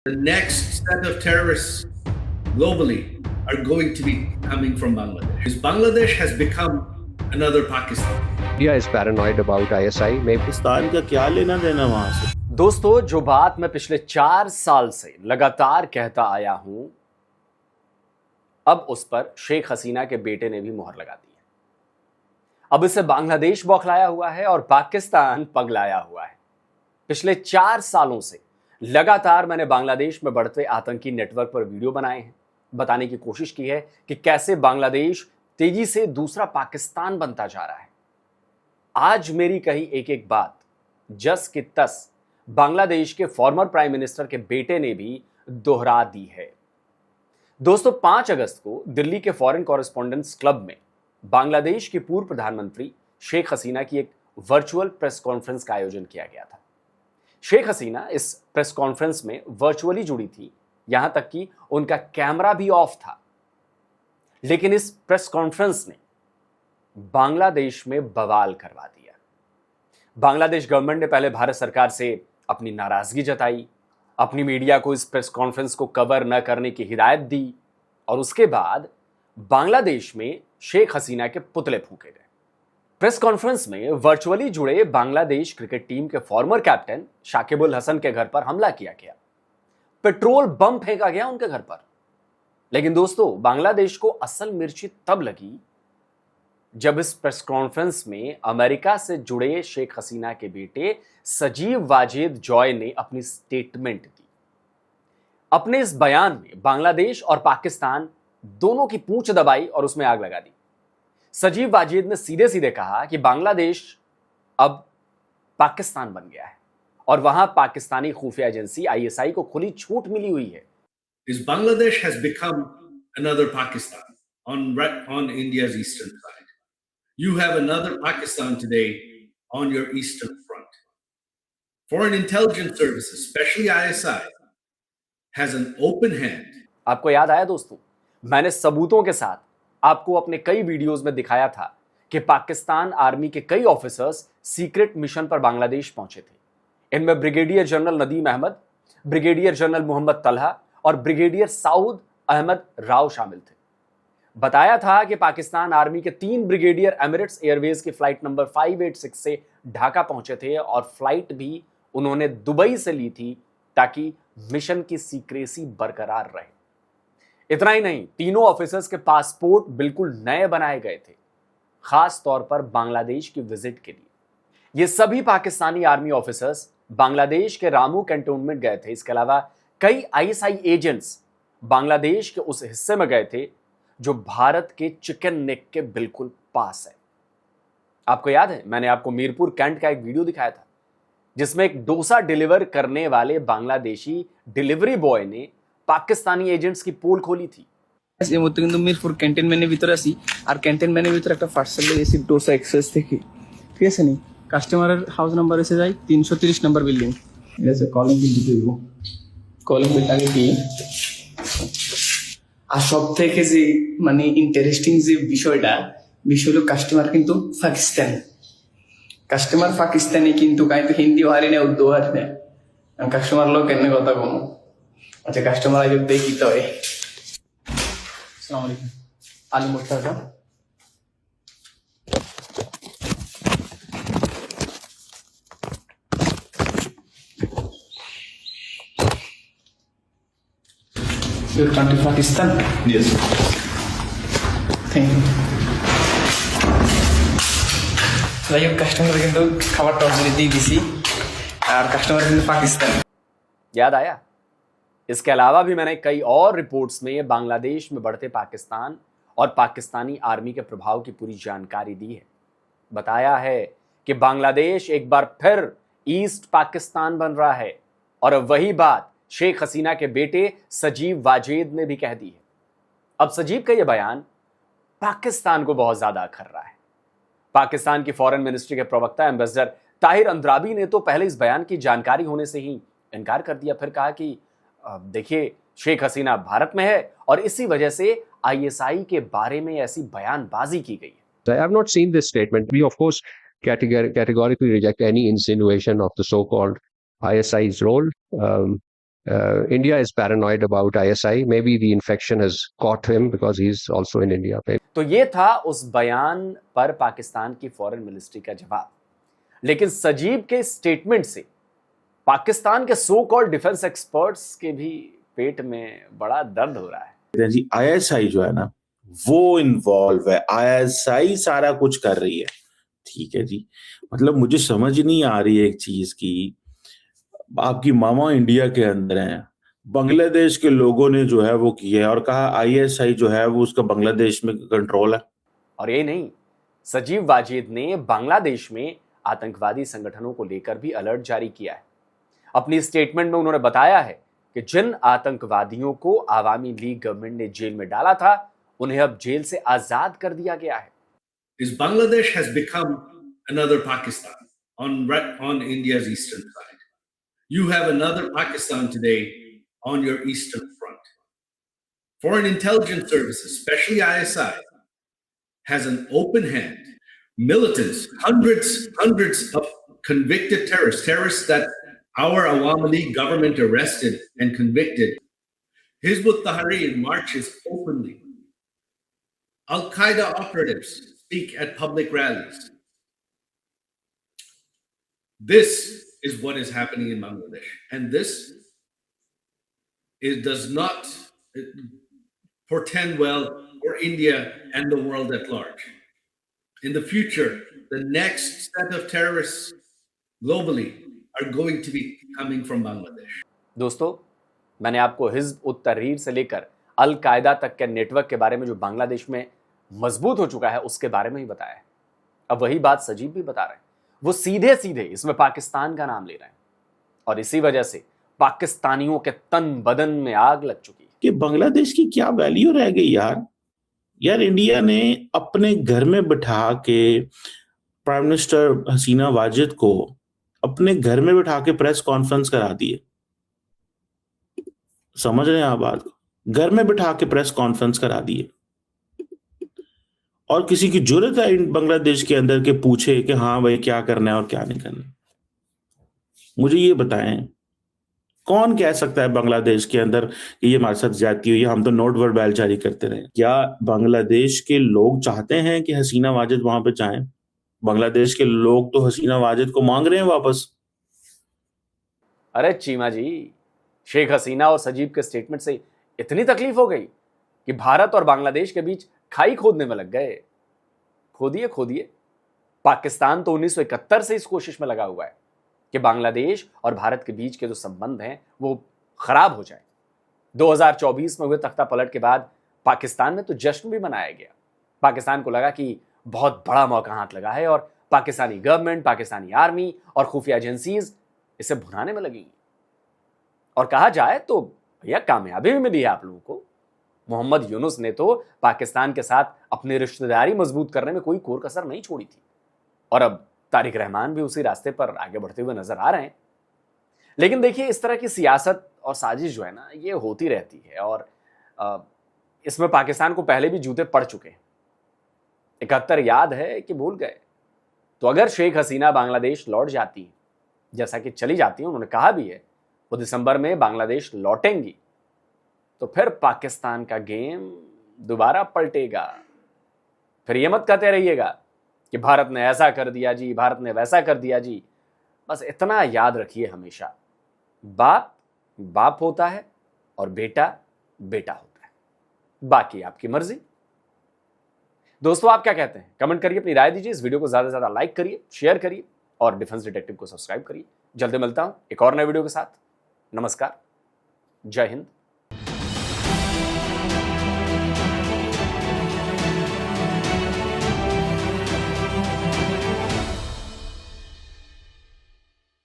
The next set of terrorists globally are going to be coming from Bangladesh. Because Bangladesh has become another Pakistan. India is paranoid about ISI. Pakistan का क्या लेना देना वहां से? दोस्तों, जो बात मैं पिछले 4 साल से लगातार कहता आया हूं, अब उस पर शेख हसीना के बेटे ने भी मुहर लगा दी है। अब इसे बांग्लादेश बौखलाया हुआ है और पाकिस्तान पगलाया हुआ है। पिछले 4 सालों से लगातार मैंने बांग्लादेश में बढ़ते आतंकी नेटवर्क पर वीडियो बनाए हैं, बताने की कोशिश की है कि कैसे बांग्लादेश तेजी से दूसरा पाकिस्तान बनता जा रहा है। आज मेरी कही एक एक बात जस की तस बांग्लादेश के फॉर्मर प्राइम मिनिस्टर के बेटे ने भी दोहरा दी है। दोस्तों, 5 अगस्त को दिल्ली के फॉरेन कॉरेस्पॉन्डेंट्स क्लब में बांग्लादेश की पूर्व प्रधानमंत्री शेख हसीना की एक वर्चुअल प्रेस कॉन्फ्रेंस का आयोजन किया गया था। शेख हसीना इस प्रेस कॉन्फ्रेंस में वर्चुअली जुड़ी थी, यहां तक कि उनका कैमरा भी ऑफ था। लेकिन इस प्रेस कॉन्फ्रेंस ने बांग्लादेश में बवाल करवा दिया। बांग्लादेश गवर्नमेंट ने पहले भारत सरकार से अपनी नाराजगी जताई, अपनी मीडिया को इस प्रेस कॉन्फ्रेंस को कवर न करने की हिदायत दी और उसके बाद बांग्लादेश में शेख हसीना के पुतले फूंके गए। प्रेस कॉन्फ्रेंस में वर्चुअली जुड़े बांग्लादेश क्रिकेट टीम के फॉर्मर कैप्टन शाकिब उल हसन के घर पर हमला किया गया, पेट्रोल बम फेंका गया उनके घर पर। लेकिन दोस्तों, बांग्लादेश को असल मिर्ची तब लगी जब इस प्रेस कॉन्फ्रेंस में अमेरिका से जुड़े शेख हसीना के बेटे सजीव वाजिद जॉय ने अपनी स्टेटमेंट दी। अपने इस बयान में बांग्लादेश और पाकिस्तान दोनों की पूंछ दबाई और उसमें आग लगा दी। सजीव वाजिद ने सीधे सीधे कहा कि बांग्लादेश अब पाकिस्तान बन गया है और वहां पाकिस्तानी खुफिया एजेंसी ISI को खुली छूट मिली हुई है। Is Bangladesh has become another Pakistan on India's eastern side. You have another Pakistan today on your eastern front. Foreign intelligence services, especially ISI, has an open hand. आपको याद आया दोस्तों, मैंने सबूतों के साथ आपको अपने कई वीडियोस में दिखाया था कि पाकिस्तान आर्मी के कई ऑफिसर्स सीक्रेट मिशन पर बांग्लादेश पहुंचे थे। इनमें brigadier general Nadeem Ahmed, brigadier general Mohammad Talha और ब्रिगेडियर साउद अहमद राव शामिल थे। बताया था कि पाकिस्तान आर्मी के 3 ब्रिगेडियर एमिरेट्स एयरवेज की फ्लाइट नंबर 586 से ढाका पहुंचे थे और फ्लाइट भी उन्होंने दुबई से ली थी ताकि मिशन की सीक्रेसी बरकरार रहे। इतना ही नहीं, तीनों ऑफिसर्स के पासपोर्ट बिल्कुल नए बनाए गए थे, खास तौर पर बांग्लादेश की विजिट के लिए। ये सभी पाकिस्तानी आर्मी ऑफिसर्स बांग्लादेश के रामू कैंटोनमेंट गए थे। इसके अलावा कई ISI एजेंट्स बांग्लादेश के उस हिस्से में गए थे जो भारत के चिकन नेक के बिल्कुल पास है। आपको याद है, मैंने आपको मीरपुर कैंट का एक वीडियो दिखाया था जिसमें एक डोसा डिलीवर करने वाले बांग्लादेशी डिलीवरी बॉय ने पाकिस्तानी एजेंट्स की पोल खोली थी। এই মুহূর্তে কিন্তু মিরপুর ক্যান্টনমেন্টের ভিতরে আছি আর ক্যান্টনমেন্টের ভিতরে একটা পার্সেল এসি ডোসা এক্সপ্রেস থেকে, ঠিক আছে নি? কাস্টমারের হাউস নাম্বার এসে যায় 330 নাম্বার বিল্ডিং। ঠিক আছে, কলিং বিল দিতে দিব, কলিং বিলটাকে কি। আর সব থেকে যে মানে ইন্টারেস্টিং যে বিষয়টা হলো কাস্টমার কিন্তু পাকিস্তান, কাস্টমার পাকিস্তানি কিন্তু কাইতে হিন্দি হারি না উর্দু হারি না, কাস্টমার লোক কেন কথা কম। আচ্ছা, কাস্টমার আগে দেখি তো হয়। আসসালামু আলাইকুম, Ali Murtaza. Your country Pakistan? Yes. Thank you. যাই হোক, কাস্টমার কিন্তু খাবারটা অলরেডি দিয়ে দিছি আর কাস্টমার কিন্তু পাকিস্তান। याद आया? इसके अलावा भी मैंने कई और रिपोर्ट्स में बांग्लादेश में बढ़ते पाकिस्तान और पाकिस्तानी आर्मी के प्रभाव की पूरी जानकारी दी है। बताया है कि बांग्लादेश एक बार फिर ईस्ट पाकिस्तान बन रहा है और वही बात शेख हसीना के बेटे सजीव वाजिद ने भी कह दी है। अब सजीव का यह बयान पाकिस्तान को बहुत ज्यादा अखर रहा है। पाकिस्तान की फॉरेन मिनिस्ट्री के प्रवक्ता एम्बेसडर ताहिर अंद्राबी ने तो पहले इस बयान की जानकारी होने से ही इनकार कर दिया, फिर कहा कि देखिए, शेख हसीना भारत में है और इसी वजह से ISI के बारे में ऐसी बयानबाजी की गई है। I have not seen this statement. We of course categorically reject any insinuation of the so-called ISI's role. India is paranoid about ISI. Maybe the infection has caught him because he's also in India. तो ये था उस बयान पर पाकिस्तान की foreign ministry का जवाब। लेकिन सजीब के स्टेटमेंट से पाकिस्तान के सो कॉल्ड डिफेंस एक्सपर्ट्स के भी पेट में बड़ा दर्द हो रहा है। जी आईएसआई जो है ना वो इन्वॉल्व है, आईएसआई सारा कुछ कर रही है। ठीक है जी, मतलब मुझे समझ नहीं आ रही है एक चीज की, आपकी मामा इंडिया के अंदर हैं, बांग्लादेश के लोगों ने जो है वो किया है और कहा आईएसआई जो है वो उसका बांग्लादेश में कंट्रोल है। और ये नहीं, सजीव वाजिद ने बांग्लादेश में आतंकवादी संगठनों को लेकर भी अलर्ट जारी किया है। अपनी स्टेटमेंट में उन्होंने बताया है कि जिन आतंकवादियों को आवामी लीग गवर्नमेंट ने जेल में डाला था उन्हें अब जेल से आजाद कर दिया गया है। Is Bangladesh has become another Pakistan on India's eastern side. You have another Pakistan today on your eastern front. Foreign intelligence services, especially ISI, has an open hand. Militants, hundreds of convicted terrorists that our Awami League government arrested and convicted. Hizb ut-Tahrir marches openly. Al-Qaeda operatives speak at public rallies. This is what is happening in Bangladesh. And this does not portend well for India and the world at large. In the future, the next set of terrorists globally are going to be coming from Bangladesh. दोस्तों, मैंने आपको हिज़्ब उत तहरीर से लेकर अल कायदा तक के नेटवर्क के बारे में जो बांग्लादेश में मजबूत हो चुका है उसके बारे में ही बताया है। अब वही बात सजीब भी बता रहे हैं। वो सीधे सीधे इसमें पाकिस्तान का नाम ले रहे हैं और इसी वजह से पाकिस्तानियों के तन बदन में आग लग चुकी है कि बांग्लादेश की क्या वैल्यू रह गई यार इंडिया ने अपने घर में बिठा के प्राइम मिनिस्टर हसीना वाजिद को अपने घर में बिठा के प्रेस कॉन्फ्रेंस करा दी है। समझ रहे हैं आप बात को? घर में बिठा के प्रेस कॉन्फ्रेंस करा दी है और किसी की जरूरत है बांग्लादेश के अंदर के पूछे कि हाँ भाई क्या करना है और क्या नहीं करना। मुझे ये बताएं, कौन कह सकता है बांग्लादेश के अंदर कि ये हमारे साथ ज्यादती हुई है, हम तो नोट वर्बल जारी करते रहे? क्या बांग्लादेश के लोग चाहते हैं कि हसीना वाजिद वहां पे जाएं? बांग्लादेश के लोग तो हसीना वाजिद को मांग रहे हैं वापस। अरे चीमा जी, शेख हसीना और सजीब के स्टेटमेंट से इतनी तकलीफ हो गई कि भारत और बांग्लादेश के बीच खाई खोदने में लग गए। खोदिए। पाकिस्तान तो 1971 से इस कोशिश में लगा हुआ है कि बांग्लादेश और भारत के बीच के जो संबंध हैं वो खराब हो जाए। 2024 में हुए तख्ता पलट के बाद पाकिस्तान में तो जश्न भी मनाया गया। पाकिस्तान को लगा कि बहुत बड़ा मौका हाथ लगा है और पाकिस्तानी गवर्नमेंट, पाकिस्तानी आर्मी और खुफिया एजेंसीज इसे भुनाने में लगी। और कहा जाए तो भैया कामयाबी भी मिली है आप लोगों को। मोहम्मद यूनुस ने तो पाकिस्तान के साथ अपनी रिश्तेदारी मजबूत करने में कोई कोर कसर नहीं छोड़ी थी और अब तारिक रहमान भी उसी रास्ते पर आगे बढ़ते हुए नजर आ रहे हैं। लेकिन देखिए, इस तरह की सियासत और साजिश जो है ना, ये होती रहती है और इसमें पाकिस्तान को पहले भी जूते पड़ चुके हैं। 71 याद है कि भूल गए? तो अगर शेख हसीना बांग्लादेश लौट जाती है, जैसा कि चली जाती है, उन्होंने कहा भी है वो दिसंबर में बांग्लादेश लौटेंगी, तो फिर पाकिस्तान का गेम दोबारा पलटेगा। फिर ये मत कहते रहिएगा कि भारत ने ऐसा कर दिया जी, भारत ने वैसा कर दिया जी। बस इतना याद रखिए हमेशा, बाप बाप होता है और बेटा बेटा होता है, बाकी आपकी मर्जी। दोस्तों, आप क्या कहते हैं? कमेंट करिए, अपनी राय दीजिए। इस वीडियो को ज्यादा से ज्यादा लाइक करिए, शेयर करिए और डिफेंस डिटेक्टिव को सब्सक्राइब करिए। जल्दी मिलता हूं एक और नए वीडियो के साथ। नमस्कार, जय हिंद,